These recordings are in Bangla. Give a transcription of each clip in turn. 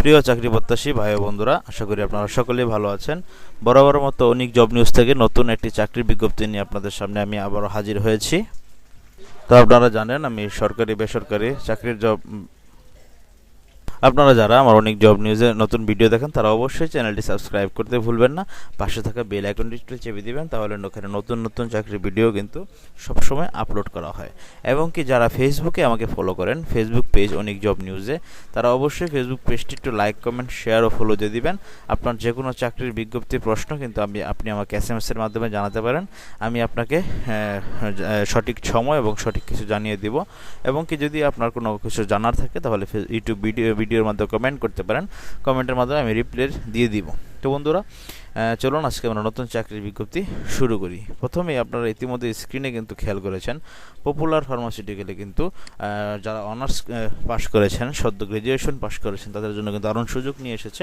প্রিয় চাকরি প্রত্যাশী ভাই ও বন্ধুরা, আশা করি আপনারা সকলেই ভালো আছেন। বরাবর মতো অনেক জব নিউজ থেকে নতুন একটি চাকরির বিজ্ঞপ্তি নিয়ে আপনাদের সামনে আমি আবারও হাজির হয়েছি। তো আপনারা জানেন আমি সরকারি বেসরকারি চাকরির আপনারা যারা আমার অনেক জব নিউজে নতুন ভিডিও দেখেন তারা অবশ্যই চ্যানেলটি সাবস্ক্রাইব করতে ভুলবেন না। পাশে থাকা বেল আইকনটি চেপে দিবেন, তাহলে ওখানে নতুন নতুন চাকরির ভিডিও কিন্তু সবসময় আপলোড করা হয়। এবং কি যারা ফেসবুকে আমাকে ফলো করেন, ফেসবুক পেজ অনেক জব নিউজে, তারা অবশ্যই ফেসবুক পেজটি একটু লাইক, কমেন্ট, শেয়ার ও ফলো দিয়ে দিবেন। আপনার যে কোনো চাকরির বিজ্ঞপ্তির প্রশ্ন কিন্তু আপনি আমাকে SMS-এর মাধ্যমে জানাতে পারেন। আমি আপনাকে সঠিক সময় এবং সঠিক কিছু জানিয়ে দিব। এবং কি যদি আপনার কোনো কিছু জানার থাকে তাহলে ইউটিউব ভিডিওর মাধ্যমে কমেন্ট করতে পারেন। কমেন্টের মাধ্যমে আমি রিপ্লাই দিয়ে দিব। তো বন্ধুরা, চলুন আজকে আমরা নতুন চাকরির বিজ্ঞপ্তি শুরু করি। প্রথমেই আপনারা ইতিমধ্যে স্ক্রিনে কিন্তু খেয়াল করেছেন, পপুলার ফার্মাসিউটিক্যালে কিন্তু যারা অনার্স পাস করেছেন, সদ্য গ্র্যাজুয়েশন পাস করেছেন, তাদের জন্য কিন্তু দারুণ সুযোগ নিয়ে এসেছে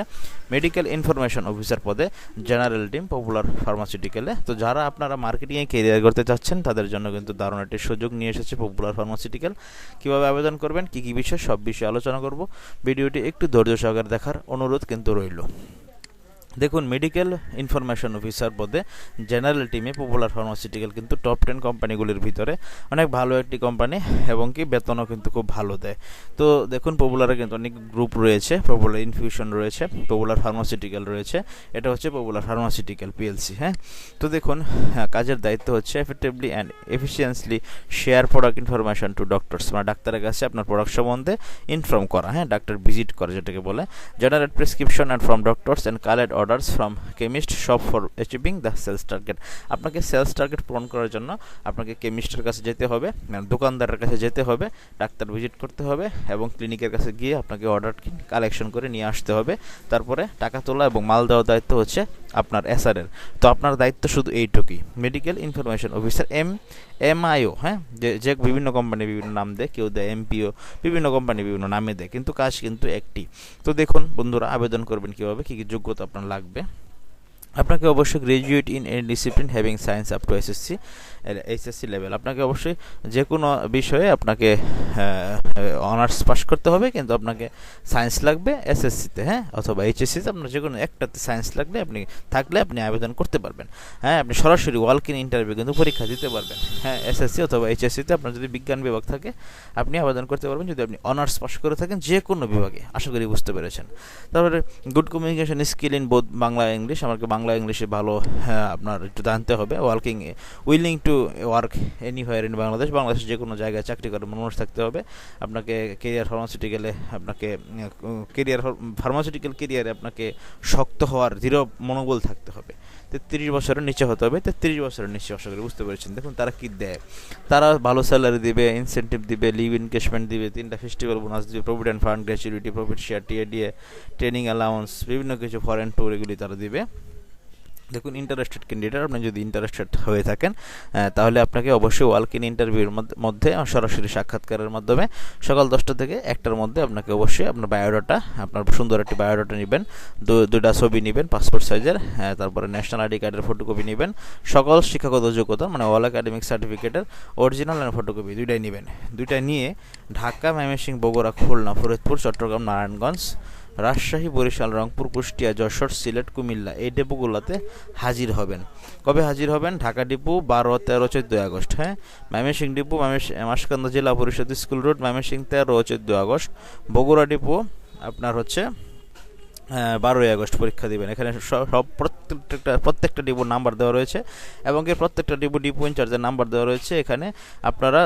মেডিকেল ইনফরমেশন অফিসার পদে জেনারেল টিম পপুলার ফার্মাসিউটিক্যালে। তো যারা আপনারা মার্কেটিংয়ে ক্যারিয়ার করতে চাচ্ছেন তাদের জন্য কিন্তু দারুণ একটি সুযোগ নিয়ে এসেছে পপুলার ফার্মাসিউটিক্যাল। কীভাবে আবেদন করবেন, কী কী বিষয়, সব বিষয়ে আলোচনা করব। ভিডিওটি একটু ধৈর্য সহকারে দেখার অনুরোধ কিন্তু রইল। দেখুন, মেডিকেল ইনফরমেশন অফিসার পদে জেনারেল টিমে পপুলার ফার্মাসিউটিক্যাল কিন্তু টপ 10 কোম্পানিগুলির ভিতরে অনেক ভালো একটি কোম্পানি, এবং কি বেতনও কিন্তু খুব ভালো দেয়। তো দেখুন, পপুলারে কিন্তু অনেক গ্রুপ রয়েছে, পপুলার ইনফিউশন রয়েছে, পপুলার ফার্মাসিউটিক্যাল রয়েছে, এটা হচ্ছে পপুলার ফার্মাসিউটিক্যাল PLC। তো দেখুন, কাজের দায়িত্ব হচ্ছে effectively and efficiently share product information to doctors, মানে ডাক্তারের কাছে আপনার প্রোডাক্ট সম্বন্ধে ইনফর্ম করা, ডাক্তার ভিজিট করে যেটাকে বলে। Generate prescription and from doctors and collect orders from chemist shop for achieving the sales target. আপনাকে সেলস টার্গেট পূরণ করার জন্য আপনাকে কেমিস্টের কাছে যেতে হবে, মানে দোকানদারের কাছে যেতে হবে, ডাক্তার ভিজিট করতে হবে, এবং ক্লিনিকের কাছে গিয়ে আপনাকে অর্ডার কালেকশন করে নিয়ে আসতে হবে। তারপরে টাকা তোলা এবং মাল দেওয়ার দায়িত্ব হচ্ছে আপনার SR-এর। তো আপনার দায়িত্ব শুধু এইটুকুই, মেডিকেল ইনফরমেশন অফিসার MIO। যে বিভিন্ন কোম্পানি বিভিন্ন নাম দেয়, কেউ দেয় MPO, বিভিন্ন কোম্পানি বিভিন্ন নামে দেয়, কিন্তু কাজ কিন্তু একটি। তো দেখুন বন্ধুরা, আবেদন করবেন কীভাবে, কী কী যোগ্যতা আপনার লাগবে। আপনাকে অবশ্যই graduate in any discipline having science up to HSC level. আপনাকে অবশ্যই যে কোনো বিষয়ে আপনাকে অনার্স পাস করতে হবে, কিন্তু আপনাকে সায়েন্স লাগবে SSC-তে, অথবা HSC-তে, আপনার যে কোনো একটাতে সায়েন্স লাগলে আপনি আবেদন করতে পারবেন। আপনি সরাসরি ওয়াক ইন ইন্টারভিউ কিন্তু পরীক্ষা দিতে পারবেন। SSC অথবা HSC-তে আপনার যদি বিজ্ঞান বিভাগ থাকে আপনি আবেদন করতে পারবেন, যদি আপনি অনার্স পাস করে থাকেন যে কোনো বিভাগে। আশা করি বুঝতে পেরেছেন। তারপরে good communication skill in both Bangla English. আমাকে বাংলা ইংলিশে ভালো আপনার একটু জানতে হবে। Willing to work anywhere in Bangladesh, বাংলাদেশের যে কোনো জায়গায় চাকরি করার মানুষ থাকতে হবে। আপনাকে ফার্মাসিউটিক্যাল কেরিয়ারে আপনাকে শক্ত হওয়ার দৃঢ় মনোবল থাকতে হবে। 33 বছরের নিচে হতে হবে, 33 বছরের নিচে। আশা করি বুঝতে পেরেছেন। দেখুন তারা কি দেয়, তারা ভালো স্যালারি দিবে, ইনসেন্টিভ দিবে, লিভ এনগেজমেন্ট দিবে, 3টা ফেস্টিভ্যাল বোনাস দিবে, provident fund, gratuity, profit share, TADA, training allowance, বিভিন্ন কিছু ফরেন ট্যুর, এগুলি তারা দিবে। দেখুন, ইন্টারেস্টেড ক্যান্ডিডেট, আপনি যদি ইন্টারেস্টেড হয়ে থাকেন তাহলে আপনাকে অবশ্যই ওয়াক ইন ইন্টারভিউর মধ্যে সরাসরি সাক্ষাৎকারের মাধ্যমে সকাল 10টা থেকে 1টার মধ্যে আপনাকে অবশ্যই আপনার বায়োডাটা, আপনার সুন্দর একটি বায়োডাটা নেবেন, দুইটা ছবি নেবেন পাসপোর্ট সাইজের, তারপরে ন্যাশনাল ID কার্ডের ফটোকপি নেবেন, সকল শিক্ষাগত যোগ্যতা মানে অল একাডেমিক সার্টিফিকেটের অরিজিনাল আর ফটোকপি দুইটাই নেবেন। দুইটা নিয়ে ঢাকা, ময়মনসিংহ, বগুড়া, খুলনা, ফরিদপুর, চট্টগ্রাম, নারায়ণগঞ্জ, রাজশাহী, বরিশাল, রংপুর, কুষ্টিয়া, যশোর, সিলেট, কুমিল্লা এই ডিপোগুলোতে হাজির হবেন। কবে হাজির হবেন? Dhaka depot 12, 13, 14 August. Mymensingh depot Maskanda জেলা পরিষদ স্কুল রোড, ময়মনসিংহ 13 ও 14 আগস্ট। বগুড়া ডিপো আপনার হচ্ছে 12 আগস্ট পরীক্ষা দিবেন। এখানে সব প্রত্যেকটা ডিপোর নাম্বার দেওয়া রয়েছে, এবং এর প্রত্যেকটা ডিপো ইনচার্জের নাম্বার দেওয়া রয়েছে। এখানে আপনারা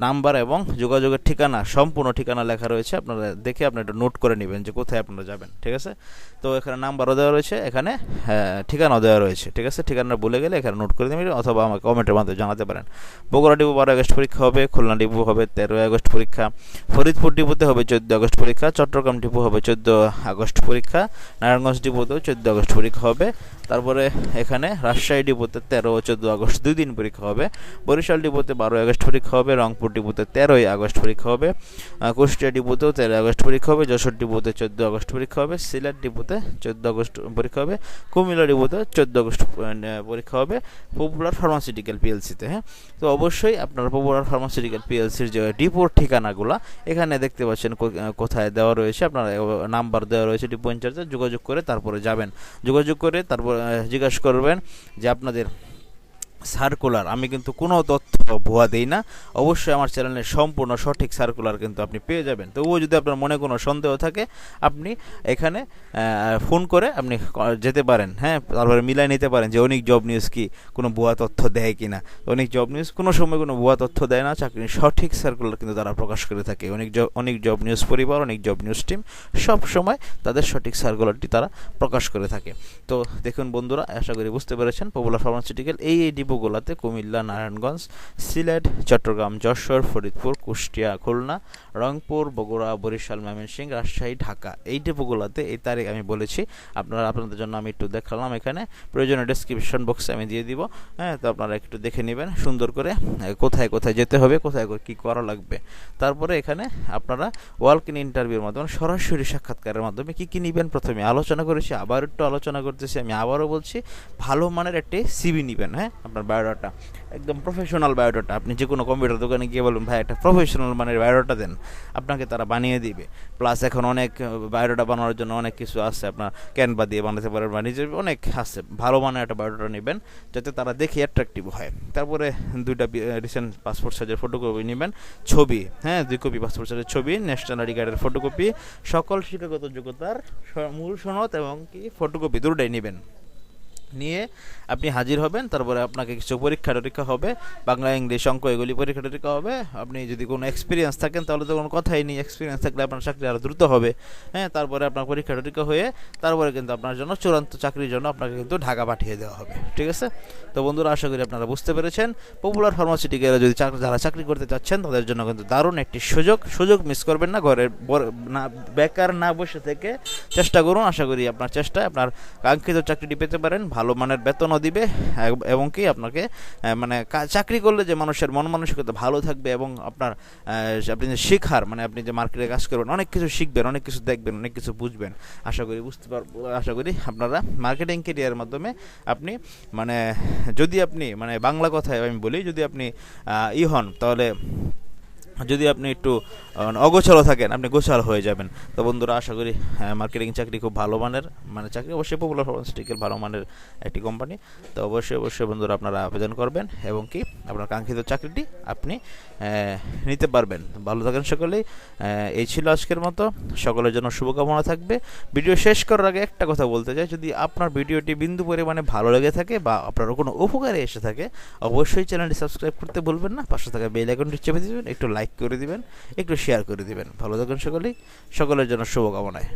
নাম্বার এবং যোগাযোগের ঠিকানা, সম্পূর্ণ ঠিকানা লেখা রয়েছে। আপনারা দেখে আপনারা একটু নোট করে নেবেন যে কোথায় আপনারা যাবেন, ঠিক আছে? তো এখানে নাম্বারও দেওয়া রয়েছে, এখানে ঠিকানাও দেওয়া রয়েছে, ঠিক আছে? ঠিকানা ভুলে গেলে এখানে নোট করে নেবেন, অথবা আমাকে কমেন্টের মাধ্যমে জানাতে পারেন। বগুড়া ডিপো 12 আগস্ট পরীক্ষা হবে, খুলনা ডিপো হবে 13 আগস্ট পরীক্ষা, ফরিদপুর ডিপোতে হবে 14 আগস্ট পরীক্ষা, চট্টগ্রাম ডিপো হবে 14 আগস্ট পরীক্ষা, পরীক্ষা, নারায়ণগঞ্জ ডিপোতেও 14 আগস্ট পরীক্ষা হবে। তারপরে এখানে রাজশাহী ডিপোতে 13 ও 14 আগস্ট 2 দিন পরীক্ষা হবে। বরিশাল ডিপোতে 12 আগস্ট পরীক্ষা হবে। রংপুর ডিপোতে 13 আগস্ট পরীক্ষা হবে। কুষ্টিয়া ডিপোতেও 13 আগস্ট পরীক্ষা হবে। যশোর ডিপোতে 14 আগস্ট পরীক্ষা হবে। সিলেট ডিপোতে 14 আগস্ট পরীক্ষা হবে। কুমিল্লা ডিপোতে 14 আগস্ট পরীক্ষা হবে পপুলার ফার্মাসিউটিক্যাল পিএলসিতে। হ্যাঁ, তো অবশ্যই আপনারা পপুলার ফার্মাসিউটিক্যাল পিএলসির যে ডিপোর ঠিকানাগুলো এখানে দেখতে পাচ্ছেন কোথায় দেওয়া রয়েছে, আপনার নাম্বার দেওয়া রয়েছে ডিপো ইনচার্জে, যোগাযোগ করে তারপরে যাবেন। যোগাযোগ করে তারপর জিজ্ঞাসা করবেন যে আপনাদের সার্কুলার, আমি কিন্তু কোনো তথ্য ভুয়া দেই না, অবশ্যই আমার চ্যানেলের সম্পূর্ণ সঠিক সার্কুলার কিন্তু আপনি পেয়ে যাবেন। তবুও যদি আপনার মনে কোনো সন্দেহ থাকে আপনি এখানে ফোন করে আপনি যেতে পারেন। হ্যাঁ, তারপরে মিলাই নিতে পারেন যে অনেক জব নিউজ কি কোনো ভুয়া তথ্য দেয় কি না। অনেক জব নিউজ কোনো সময় কোনো ভুয়া তথ্য দেয় না, চাকরির সঠিক সার্কুলার কিন্তু তারা প্রকাশ করে থাকে। অনেক জব নিউজ পরিবার, অনেক জব নিউজ টিম সব সময় তাদের সঠিক সার্কুলারটি তারা প্রকাশ করে থাকে। তো দেখুন বন্ধুরা, আশা করি বুঝতে পেরেছেন পপুলার ফার্মাসিউটিক্যাল এই ডিপোগুলোতে কুমিল্লা, নারায়ণগঞ্জ, সিলেট, চট্টগ্রাম, যশোর, ফরিদপুর, কুষ্টিয়া, খুলনা, রংপুর, বগুড়া, বরিশাল, ময়মনসিংহ, রাজশাহী, ঢাকা এই ডিপোগুলোতে এই তারিখ আমি বলেছি। আপনাদের জন্য আমি একটু দেখালাম, এখানে প্রয়োজনীয় ডেসক্রিপশন বক্সে আমি দিয়ে দিব। হ্যাঁ, তো আপনারা একটু দেখে নেবেন সুন্দর করে কোথায় কোথায় যেতে হবে, কোথায় কী করা লাগবে। তারপরে এখানে আপনারা ওয়াক ইন ইন্টারভিউর মাধ্যমে সরাসরি সাক্ষাৎকারের মাধ্যমে কী কী নেবেন প্রথমে আলোচনা করেছি, আবার একটু আলোচনা করতেছি। আমি আবারও বলছি, ভালো মানের একটি সিভি নেবেন। হ্যাঁ, আপনার বায়োডাটা একদম প্রফেশনাল বায়োডাটা। আপনি যে কোনো কম্পিউটার দোকানে গিয়ে বলুন ভাই একটা প্রফেশনাল মানের বায়োডাটা দেন, আপনাকে তারা বানিয়ে দিবে। প্লাস এখন অনেক বায়োডাটা বানানোর জন্য অনেক কিছু আছে, আপনার ক্যানভা দিয়ে বানাতে পারেন বা নিজের অনেক আছে। ভালো মানের একটা বায়োডাটা নেবেন যাতে তারা দেখে অ্যাট্রাকটিভ হয়। তারপরে 2টা রিসেন্ট পাসপোর্ট সাইজের ফটোকপি নেবেন, ছবি, হ্যাঁ 2 কপি পাসপোর্ট সাইজের ছবি, ন্যাশনাল আইডি কার্ডের ফটোকপি, সকল শিক্ষাগত যোগ্যতার মূল সনদ এবং কি ফটোকপি 2টাই নেবেন। নিয়ে আপনি হাজির হবেন। তারপরে আপনাকে কিছু পরীক্ষা টরীক্ষা হবে, বাংলা, ইংলিশ, অঙ্ক এগুলি পরীক্ষা টরীক্ষা হবে। আপনি যদি কোনো এক্সপিরিয়েন্স থাকেন তাহলে তো কোনো কথাই নেই, এক্সপিরিয়েন্স থাকলে আপনার চাকরি আরও দ্রুত হবে। হ্যাঁ, তারপরে আপনার পরীক্ষা টরীক্ষা হয়ে তারপরে কিন্তু আপনার জন্য চূড়ান্ত চাকরির জন্য আপনাকে কিন্তু ঢাকা পাঠিয়ে দেওয়া হবে। ঠিক আছে, তো বন্ধুরা আশা করি আপনারা বুঝতে পেরেছেন। পপুলার ফার্মাসিউটিক্যালে যদি যারা চাকরি করতে চাচ্ছেন তাদের জন্য কিন্তু দারুণ একটি সুযোগ মিস করবেন না। ঘরে না বেকার না বসে থেকে চেষ্টা করুন। আশা করি আপনার চেষ্টায় আপনার কাঙ্ক্ষিত চাকরিটি পেতে পারেন। ভালো মানের বেতনও দিবে এবং কি আপনাকে মানে চাকরি করলে যে মানুষের মন মানসিকতা ভালো থাকবে এবং আপনি যে শেখার মানে আপনি যে মার্কেটে কাজ করবেন অনেক কিছু শিখবেন, অনেক কিছু দেখবেন, অনেক কিছু বুঝবেন। আশা করি আপনারা মার্কেটিং ক্যারিয়ারের মাধ্যমে আপনি মানে যদি আপনি মানে বাংলা কথায় আমি বলি, যদি আপনি হন তাহলে যদি আপনি একটু অগোছালো থাকেন আপনি গোছাল হয়ে যাবেন। তো বন্ধুরা আশা করি মার্কেটিং চাকরি খুব ভালো মানের মানে চাকরি, অবশ্যই পপুলার ফার্মাসিউটিক্যাল ভালো মানের একটি কোম্পানি। তো অবশ্যই বন্ধুরা আপনারা আবেদন করবেন এবং কি আপনার কাঙ্ক্ষিত চাকরিটি আপনি নিতে পারবেন। ভালো থাকেন সকলেই। এই ছিল আজকের মতো, সকলের জন্য শুভকামনা থাকবে। ভিডিও শেষ করার আগে একটা কথা বলতে চাই, যদি আপনার ভিডিওটি বিন্দু পরিমাণে ভালো লেগে থাকে বা আপনার কোনো উপকারে এসে থাকে অবশ্যই চ্যানেলটি সাবস্ক্রাইব করতে ভুলবেন না। পাশে থাকা বেল আইকনটি চেপে দিবেন, একটু লাইক করে দিবেন, একটু শেয়ার করে দিবেন। ভালো থাকুন সকলের জন্য শুভকামনায়।